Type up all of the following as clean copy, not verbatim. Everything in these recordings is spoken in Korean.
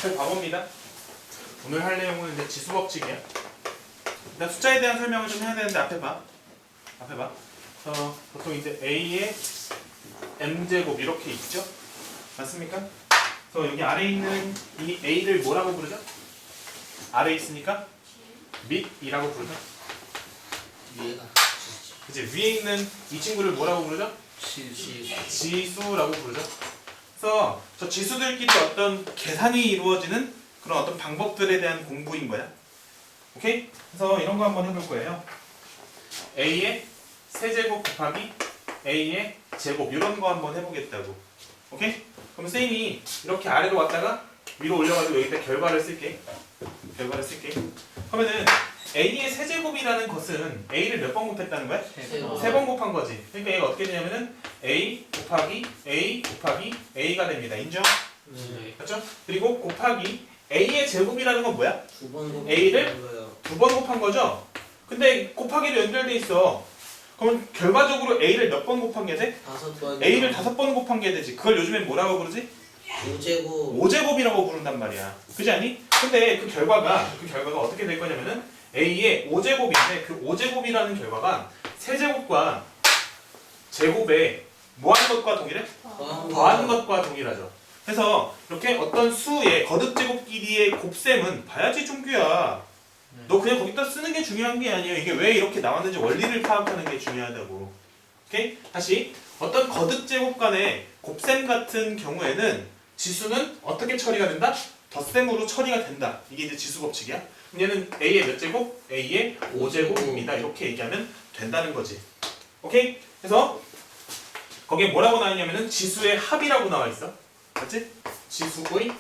별 과목입니다. 오늘 할 내용은 이제 지수 법칙이야. 일단 숫자에 대한 설명을 좀 해야 되는데 앞에 봐. 보통 이제 a의 m제곱 이렇게 있죠? 맞습니까? 그래서 여기 아래에 있는 이 a를 뭐라고 부르죠? 아래에 있으니까 밑이라고 부르죠? 위에가 그치? 위에 있는 이 친구를 뭐라고 부르죠? 지수라고 부르죠. 그래서 저 지수들끼리 어떤 계산이 이루어지는 그런 어떤 방법들에 대한 공부인 거야. 오케이? 그래서 이런 거 한번 해볼 거예요. a의 세제곱 곱하기 a의 제곱 이런 거 한번 해보겠다고. 오케이? 그럼 쌤이 이렇게 아래로 왔다가 위로 올려가지고 여기다 결과를 쓸게. 그러면은 a의 세제곱이라는 것은 a를 몇 번 곱했다는 거야? 세 번 곱한 거지. 그러니까 얘가 어떻게 되냐면은 a 곱하기 a 곱하기 a가 됩니다. 인정? 네. 맞죠? 그리고 곱하기 a의 제곱이라는 건 뭐야? 두번 A를? 두 번 곱한 거죠? 근데 곱하기로 연결돼 있어. 그러면 결과적으로 a를 몇 번 곱한 게 돼? 5번 a를 5번 곱한 게 되지. 그걸 요즘엔 뭐라고 부르지? 5제곱 5제곱이라고 부른단 말이야. 그지 않니? 근데 그 결과가 어떻게 될 거냐면은 a의 5제곱인데 그 5제곱이라는 결과가 세제곱과 제곱에 뭐 하는 것과 동일해? 더하는 것과 동일하죠. 그래서 이렇게 어떤 수의 거듭제곱 길이의 곱셈은 봐야지 종규야. 너 그냥 거기다 쓰는 게 중요한 게 아니에요. 이게 왜 이렇게 나왔는지 원리를 파악하는 게 중요하다고. 오케이? 다시 어떤 거듭제곱 간의 곱셈 같은 경우에는 지수는 어떻게 처리가 된다? 덧셈으로 처리가 된다. 이게 이제 지수 법칙이야. 그럼 얘는 a의 몇 제곱? a의 5제곱입니다. 이렇게 얘기하면 된다는 거지. 오케이? 그래서 거기에 뭐라고 나와 있냐면은 지수의 합이라고 나와 있어. 맞지? 지수의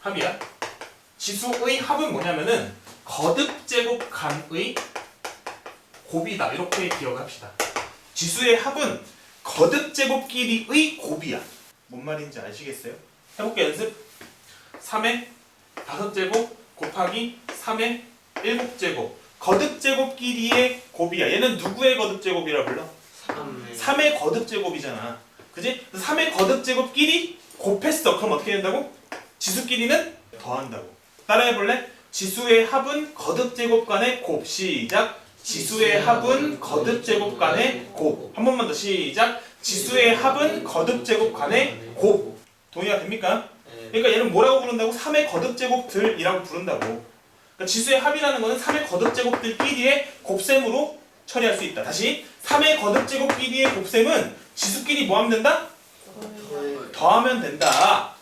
합이야. 지수의 합은 뭐냐면은 거듭제곱 간의 곱이다. 이렇게 기억합시다. 지수의 합은 거듭제곱끼리의 곱이야. 뭔 말인지 아시겠어요? 해볼게 연습. 3의 5제곱 곱하기 3의 7제곱. 거듭제곱끼리의 곱이야. 얘는 누구의 거듭제곱이라 불러? 3의 거듭제곱이잖아. 그지? 3의 거듭제곱끼리 곱했어. 그럼 어떻게 된다고? 지수끼리는 더한다고. 따라해볼래? 지수의 합은 거듭제곱 간의 곱. 시작. 지수의 합은 거듭제곱 간의 곱. 한 번만 더 시작. 지수의 합은 거듭제곱 간의 곱. 동의가 됩니까? 그러니까 얘는 뭐라고 부른다고? 3의 거듭제곱들이라고 부른다고. 그러니까 지수의 합이라는 것은 3의 거듭제곱들끼리의 곱셈으로 처리할 수 있다. 다시 3의 거듭제곱끼리의 곱셈은 지수끼리 뭐 하면 된다? 더하면 된다.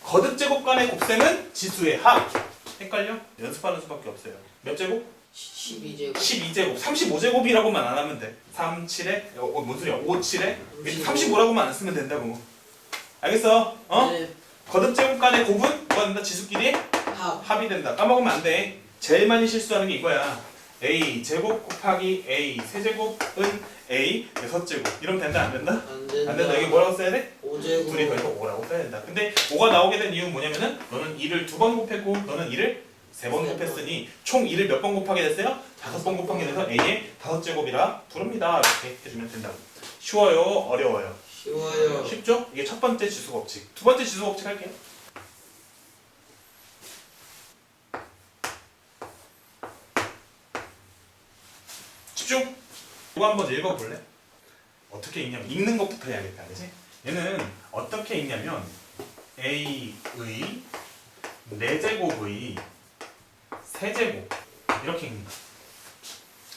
거듭제곱 간의 곱셈은 지수의 합. 헷갈려? 연습하는 수밖에 없어요. 몇 제곱? 12제곱 12제곱. 35제곱이라고만 안 하면 돼. 3, 7에 뭔 소리야? 5, 7에 35라고만 안 쓰면 된다고. 알겠어? 어? 네. 거듭제곱 간의 곱은 뭐가 된다? 지수끼리 합이 된다. 까먹으면 안 돼. 제일 많이 실수하는 게 이거야. a 제곱 곱하기 a 세제곱은 a 6제곱. 이러면 된다? 안 된다? 안 된다. 안 된다. 이게 뭐라고 써야 돼? 5제곱 둘이 더해서 5라고 써야 된다. 근데 5가 나오게 된 이유는 뭐냐면은 너는 2를 2번 곱했고 너는 2를 3번 곱했으니 총 2를 몇 번 곱하게 됐어요? 5번 곱하게 돼서 a의 5제곱이라 부릅니다. 이렇게 해주면 된다고. 쉬워요? 어려워요? 쉬워요. 쉽죠? 이게 첫 번째 지수 법칙. 두 번째 지수 법칙 할게요. 집중! 이거 한번 읽어볼래? 어떻게 읽냐면 읽는 것부터 해야겠다. 그치? 얘는 어떻게 읽냐면 a의 4제곱의 세제곱 이렇게 읽는다.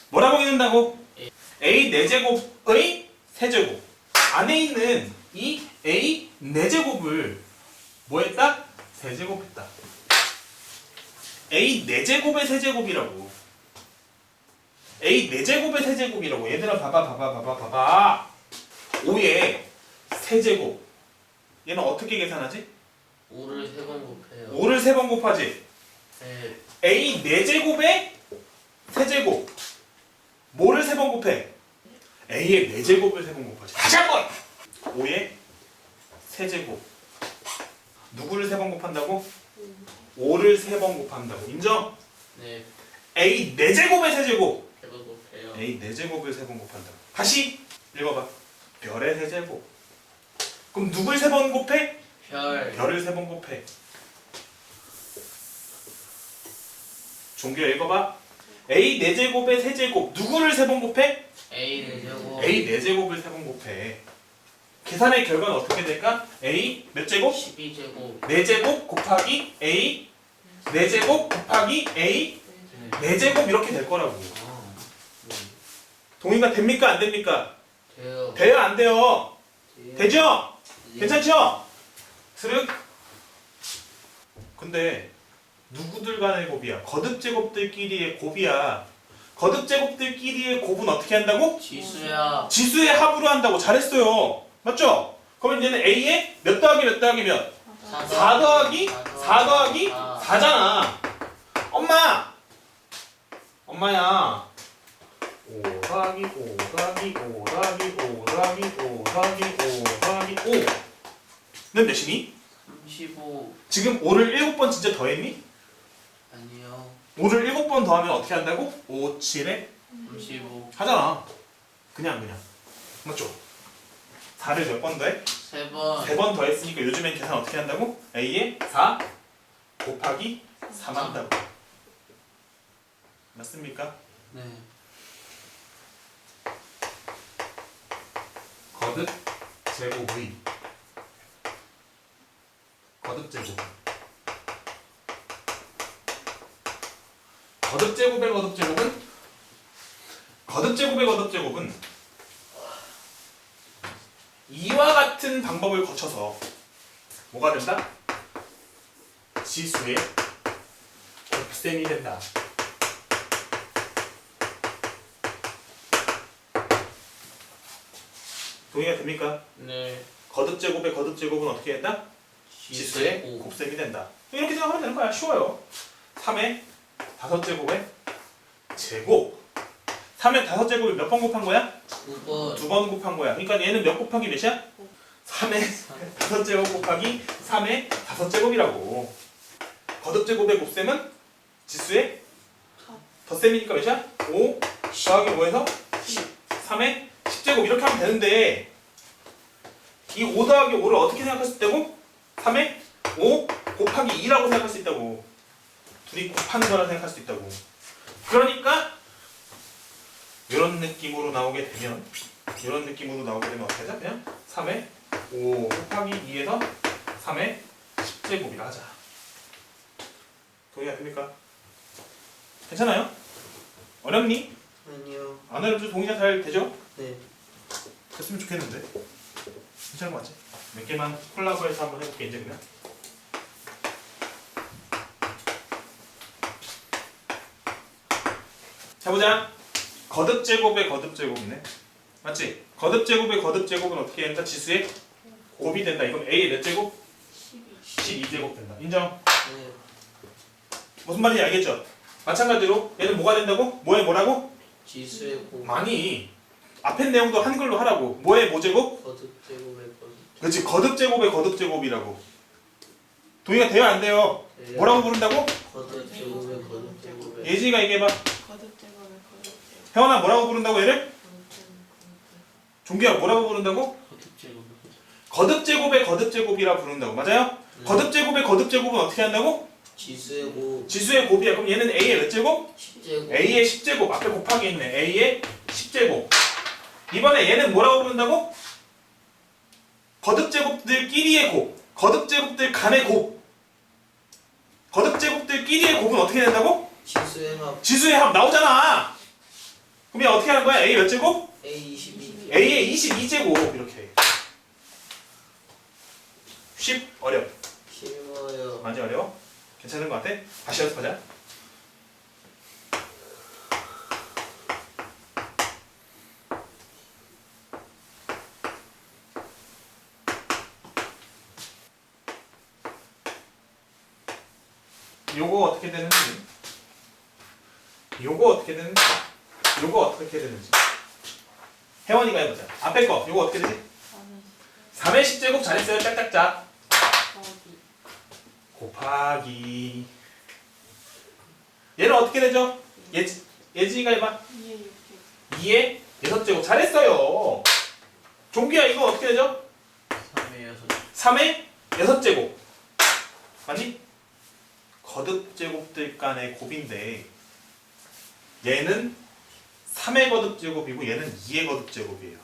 뭐라고 읽는다고? a 4제곱의 세제곱. 안에 있는 이 a 4제곱을 뭐 했다? 세제곱했다. a 4제곱의 세제곱이라고. a 4제곱의 세제곱이라고. 얘들아 봐봐. 5의 세제곱. 얘는 어떻게 계산하지? 5를 3번 곱해요. 5를 3번 곱하지. 네. a 4제곱의 세제곱. 뭐를 3번 곱해? a의 4제곱을 3번 곱하지. 다시 한번! 5의 세제곱. 누구를 3번 곱한다고? 5를 3번 곱한다고. 인정? 네. a 4제곱의 세제곱. 3번 곱해요. a 4제곱을 3번 곱한다고. 다시 읽어봐. 별의 세제곱. 그럼 누굴 3번 곱해? 별. 별을 3번 곱해. 종규야 읽어봐. A 4제곱에 세제곱 누구를 3번 곱해? A 4제곱. A 4제곱을 3번 곱해. 계산의 결과는 어떻게 될까? A 몇 제곱? 12제곱. 4제곱 곱하기 A 4제곱 곱하기 A 4제곱 이렇게 될 거라고. 동의가 됩니까? 안 됩니까? 돼요. 돼요? 안 돼요? 되죠? 예. 괜찮죠? 스륵. 근데 누구들 간의 곱이야? 거듭제곱들끼리의 곱이야. 거듭제곱들끼리의 곱은 어떻게 한다고? 지수야. 지수의 합으로 한다고. 잘했어요. 맞죠? 그러면 얘는 A에 몇 더하기 몇 더하기 몇? 4 더하기 4 더하기 4잖아. 엄마야 5 더하기 5 더하기 5 더하기 5 더하기 5 더하기 5 더하기 5는 몇이니? 35. 지금 5를 7번 진짜 더했니? 아니요. 5를 7번 더하면 어떻게 한다고? 5, 7에 35. 하잖아. 그냥 맞죠? 4를 몇 번 더해? 3번. 3번 더했으니까 요즘엔 계산 어떻게 한다고? A에 4 곱하기 3 한다고. 맞습니까? 네. 거듭 제곱의 거듭 제곱 거듭 제곱의 거듭 제곱은 거듭 제곱의 거듭 제곱은 이와 같은 방법을 거쳐서 뭐가 된다? 지수의 곱셈이 된다. 동의가 됩니까? 네. 거듭 제곱의 거듭 제곱은 어떻게 된다? 지수의 곱셈이 된다. 이렇게 생각하면 되는 거야. 쉬워요. 3의 5제곱의 제곱. 3의 5제곱을 몇 번 곱한 거야? 9번. 2번 곱한 거야. 그러니까 얘는 몇 곱하기 몇이야? 3의 5제곱 곱하기 3의 5제곱이라고. 거듭 제곱의 곱셈은 지수의 덧셈이니까 몇이야? 5 더하기 5에서 3의 10제곱 이렇게 하면 되는데 이 5 더하기 5를 어떻게 생각할 수 있다고? 3의 5 곱하기 2라고 생각할 수 있다고. 둘이 곱하는 거라 생각할 수 있다고. 그러니까 이런 느낌으로 나오게 되면 어떻게 하자? 그냥 3의 5 곱하기 2에서 3의 10제곱이라 하자. 동의가 됩니까? 괜찮아요? 어렵니? 아니요. 안 어렵죠? 동의가 잘 되죠? 네. 됐으면 좋겠는데. 괜찮은 거 같지? 몇 개만 콜라보해서 한번 해볼게 이제 그러면. 자 보자. 거듭 제곱의 거듭 제곱이네. 맞지? 거듭 제곱의 거듭 제곱은 어떻게 된다? 지수의 곱이 된다. 이건 A의 몇 제곱? 12제곱 된다. 인정? 네. 무슨 말인지 알겠죠? 마찬가지로 얘는 뭐가 된다고? 뭐에 뭐라고? 지수의 곱. 아니 앞에 내용도 한글로 하라고. 뭐에 뭐 제곱? 거듭 제곱의 거듭. 그렇지. 거듭 제곱의 거듭 제곱이라고. 동의가 돼요 안 돼요? 돼요. 뭐라고 부른다고? 거듭 제곱의 거듭 제곱의. 예진이가 얘기해봐. 거듭 제곱에 거듭 제곱. 혜원아 뭐라고 부른다고 얘를? 거듭 제곱. 종기야 뭐라고 부른다고? 거듭 제곱의 거듭 제곱의 거듭 제곱이라 부른다고. 맞아요? 거듭 제곱의 거듭 제곱은 어떻게 한다고? 지수의 곱. 지수의 곱이야. 그럼 얘는 A의 몇 제곱? 10제곱. A의 10제곱. 앞에 곱하기 있네. A의 10제곱. 이번에 얘는 뭐라고 부른다고? 거듭 제곱들끼리의 곱. 거듭 제곱들 간의 곱. 거듭 제곱들끼리의 곱은 어떻게 된다고? 지수의 합. 지수의 합 나오잖아. 그럼 얘 어떻게 하는 거야? A 몇 제곱? A 22. A의 22제곱. 이렇게. 쉽? 어렵? 쉬워요. 많이 어려워? 괜찮은 것 같아? 다시 연습하자. 요거 어떻게 되는지 혜원이가 해보자. 앞에 거 요거 어떻게 되지? 3의 10제곱 잘했어요. 짝짝짝 곱하기 얘는 어떻게 되죠? 예진이가 해봐. 2의 6제곱 잘했어요. 종기야 이거 어떻게 되죠? 3의 6. 3의 6제곱 맞니? 거듭 제곱들 간의 곱인데 얘는 3의 거듭제곱이고 얘는 2의 거듭제곱이에요.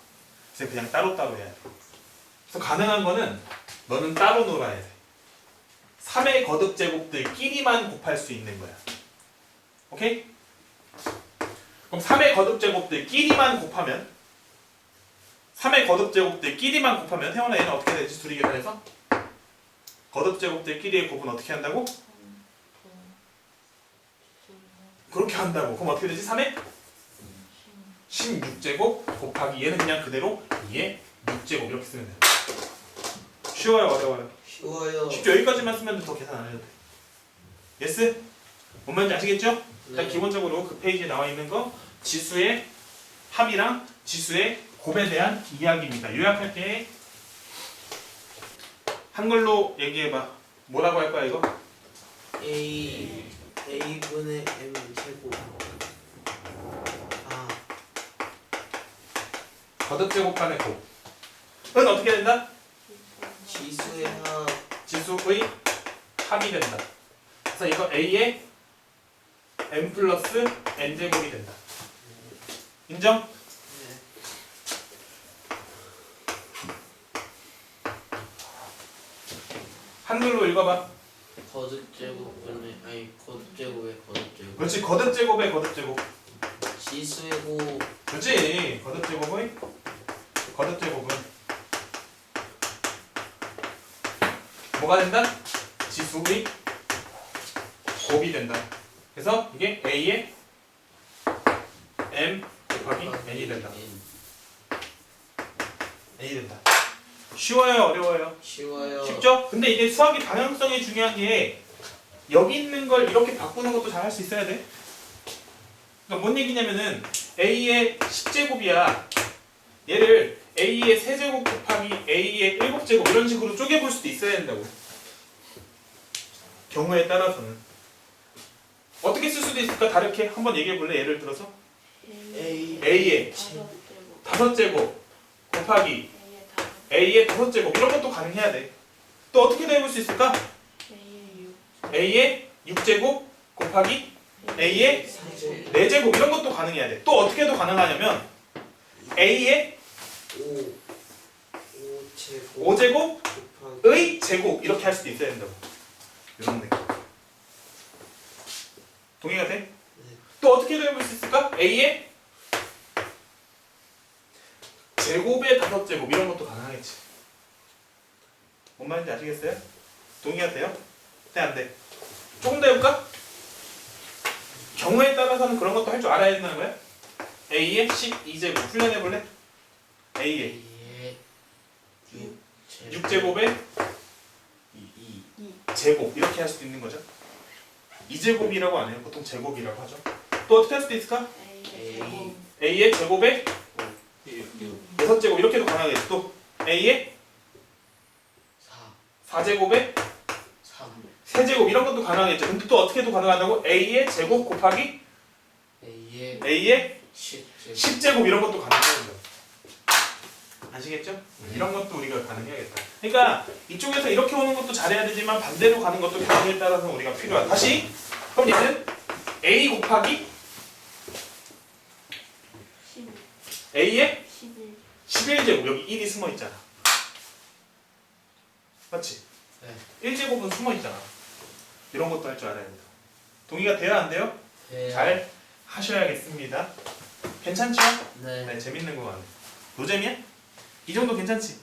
그래서 그냥 따로따로 해야 돼. 그래서 가능한 거는 너는 따로 놀아야 돼. 3의 거듭제곱들끼리만 곱할 수 있는 거야. 오케이? 그럼 3의 거듭제곱들끼리만 곱하면 3의 거듭제곱들끼리만 곱하면 태원아 얘는 어떻게 되지? 둘이 계산해서? 거듭제곱들끼리의 곱은 어떻게 한다고? 그렇게 한다고. 그럼 어떻게 되지? 3의 16제곱 곱하기 얘는 그냥 그대로 2의 6제곱 이렇게 쓰면 돼요. 쉬워요? 어려워요? 쉬워요. 쉽죠? 여기까지만 쓰면 더 계산 안 해도 돼. 예스? 뭔 말인지 아시겠죠? 일단 네. 기본적으로 그 페이지에 나와 있는 거 지수의 합이랑 지수의 곱에 대한 이야기입니다. 요약할게. 한글로 얘기해봐. 뭐라고 할 거야 이거? A분의 M 제곱. 아, 거듭제곱간의 곱은 어떻게 된다? 지수의 합. 지수의 합이 된다. 그래서 이거 A의 M 플러스 N제곱이 된다. 인정? 네. 한글로 읽어봐. 거듭제곱분의 아니 거듭제곱의 거듭제곱. 그렇지. 거듭제곱의 거듭제곱. 지수의 곱. 그렇지. 거듭제곱의 거듭제곱은 뭐가 된다? 지수의 곱이 된다. 그래서 이게 A의 M 곱하기 N이 된다. N이 된다. 쉬워요? 어려워요? 쉬워요. 쉽죠? 근데 이게 수학의 방향성이 중요한 게 여기 있는 걸 이렇게 바꾸는 것도 잘 할 수 있어야 돼. 그러니까 뭔 얘기냐면은 A의 10제곱이야. 얘를 A의 세제곱 곱하기 A의 7제곱 이런 식으로 쪼개볼 수도 있어야 된다고. 경우에 따라서는. 어떻게 쓸 수도 있을까? 다르게 한번 얘기해 볼래? 예를 들어서 A의 5제곱 곱하기 A의 5제곱 이런 것도 가능해야 돼. 또 어떻게 해볼 수 있을까? A의 6제곱 곱하기 A의 4제곱 이런 것도 가능해야 돼. 또 어떻게 해도 가능하냐면 A의 5제곱의 곱하기 제곱 이렇게 할 수도 있어야 된다고. 이런 느낌. 동의가 돼? 또 어떻게 해볼 수 있을까? A의 제곱의 5제곱 이런 것도 가능하겠지. 뭔 말인지 아시겠어요? 동의가 돼요? 네, 안 돼? 조금 더 해볼까? 경우에 따라서는 그런 것도 할 줄 알아야 된다는 거야? A의 12제곱 훈련해볼래? A의 6제곱의 제곱 이렇게 할 수도 있는 거죠. 2제곱이라고 안 해요. 보통 제곱이라고 하죠. 또 어떻게 할 수도 있을까? A의 제곱의 6제곱 이렇게도 가능하겠지. 또 A의 4 4제곱의 3제곱 이런 것도 가능하겠죠. 근데 또 어떻게 해도 가능하다고? A의 제곱 곱하기 A의 10제곱 이런 것도 가능해요. 아시겠죠? 이런 것도 우리가 가능해야겠다. 그러니까 이쪽에서 이렇게 오는 것도 잘해야 되지만 반대로 가는 것도 경우에 따라서 우리가 필요하다. 다시 그럼 얘는 A 곱하기 A의 11제곱 여기 1이 숨어 있잖아. 맞지? 네. 1제곱은 숨어 있잖아. 이런 것도 할 줄 알아야 된다. 동의가 돼요? 안 돼요? 네. 잘 하셔야겠습니다. 괜찮죠? 네. 네, 재밌는 거 같네. 노잼이야? 이 정도 괜찮지?